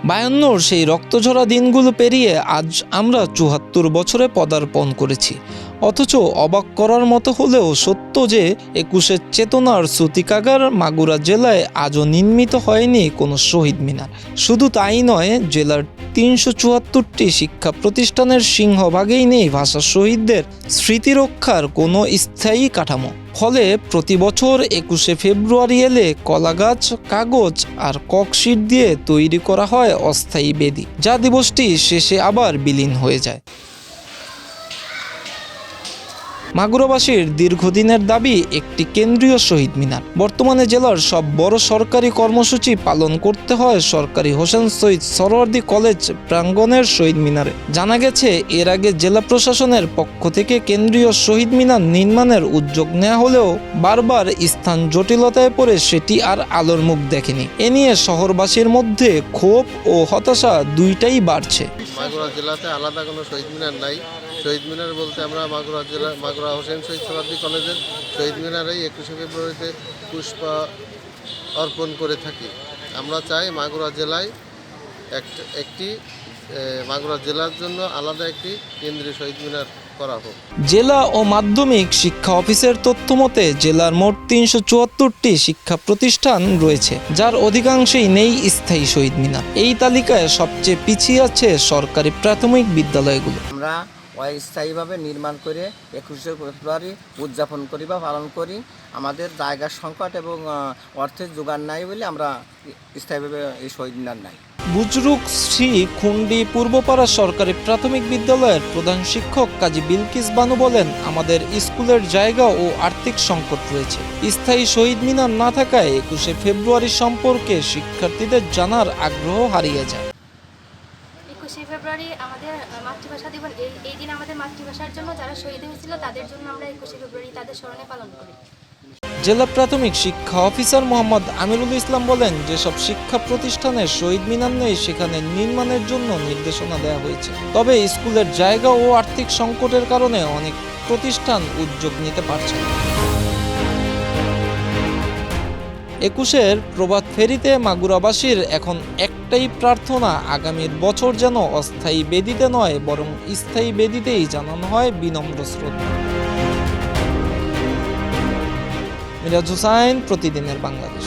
52 সেই রক্তঝরা দিনগুলো পেরিয়ে আজ আমরা ৭৪ বছরে পদার্পণ করেছি। অথচ অবাক করার মতো হলেও সত্য যে ২১-এর চেতনার সূতিকাগার মাগুরা জেলায় আজও নির্মিত হয়নি কোনো শহীদ মিনার। শুধু তাই নয়, জেলার ৩৭৪টি শিক্ষা প্রতিষ্ঠানের সিংহভাগেই নেই ভাষা শহীদদের স্মৃতি রক্ষার কোনো স্থায়ী কাঠামো। ফলে প্রতি বছর ২১শে ফেব্রুয়ারি এলে কলাগাছ, কাগজ আর ককশিট দিয়ে তৈরি করা হয় অস্থায়ী বেদি, যা দিবসটি শেষে আবার বিলীন হয়ে যায়। মাগুরাবাসীর দীর্ঘদিনের দাবি একটি কেন্দ্রীয় শহীদ মিনার। বর্তমানে জেলার সব বড় সরকারি কর্মসূচি পালন করতে হয় সরকারি হোসেন শহীদ সরওয়ার্দী কলেজ প্রাঙ্গণের শহীদ মিনারে। জানা গেছে, এর আগে জেলা প্রশাসনের পক্ষ থেকে কেন্দ্রীয় শহীদ মিনার নির্মাণের উদ্যোগ নেওয়া হলেও বারবার স্থান জটিলতায় পড়ে সেটি আর আলোর মুখ দেখেনি। এ নিয়ে শহরবাসীর মধ্যে ক্ষোভ ও হতাশা দুইটাই বাড়ছে। মাগুরা জেলাতে আলাদা কোনো শহীদ মিনার নাই। শহীদ মিনার বলতে আমরা মাগুরা হোসেন শহীদ সরওয়ার্দী কলেজের শহীদ মিনারেই ২১শে ফেব্রুয়ারিতে পুষ্প অর্পণ করে থাকি। আমরা চাই মাগুরা জেলায় মাগুরা জেলার জন্য আলাদা একটি কেন্দ্রীয় শহীদ মিনার করা হোক। জেলা ও মাধ্যমিক শিক্ষা অফিসের তথ্য মতে জেলার মোট ৩৭৪টি শিক্ষা প্রতিষ্ঠান রয়েছে, যার অধিকাংশেই নেই স্থায়ী শহীদ মিনার। এই তালিকায় সবচেয়ে পিছিয়ে আছে সরকারি প্রাথমিক বিদ্যালয়গুলো। আমরা অস্থায়ীভাবে নির্মাণ করে ২১শে ফেব্রুয়ারি উদযাপন করি বা পালন করি। আমাদের জায়গার সংকট এবং অর্থের জোগান নাই বলে আমরা স্থায়ীভাবে এই শহীদ মিনার নাই। বুজরুক শ্রী খুন্ডি পূর্বপাড়া সরকারি প্রাথমিক বিদ্যালয়ের প্রধান শিক্ষক কাজী বিলকিস বানু বলেন, আমাদের স্কুলের জায়গা ও আর্থিক সংকট রয়েছে। স্থায়ী শহীদ মিনার না থাকায় ২১শে ফেব্রুয়ারি সম্পর্কে শিক্ষার্থীদের জানার আগ্রহ হারিয়ে যায়। ২১শে ফেব্রুয়ারি আমাদের মাতৃভাষা দিবস। এই দিন আমাদের মাতৃভাষার জন্য যারা শহীদ হয়েছিল তাদের জন্য আমরা ২১শে ফেব্রুয়ারি তাদের স্মরণে পালন করি। জেলা প্রাথমিক শিক্ষা অফিসার মোহাম্মদ আমিরুল ইসলাম বলেন, যেসব শিক্ষা প্রতিষ্ঠানে শহীদ মিনার নেই সেখানে নির্মাণের জন্য নির্দেশনা দেওয়া হয়েছে। তবে স্কুলের জায়গা ও আর্থিক সংকটের কারণে অনেক প্রতিষ্ঠান উদ্যোগ নিতে পারছে না। ২১-এর প্রভাত ফেরিতে মাগুরাবাসীর এখন একটাই প্রার্থনা, আগামীর বছর যেন অস্থায়ী বেদিতে নয় বরং স্থায়ী বেদিতেই জানানো হয় বিনম্র শ্রদ্ধা। মিরাজ হুসাইন, প্রতিদিনের বাংলাদেশ।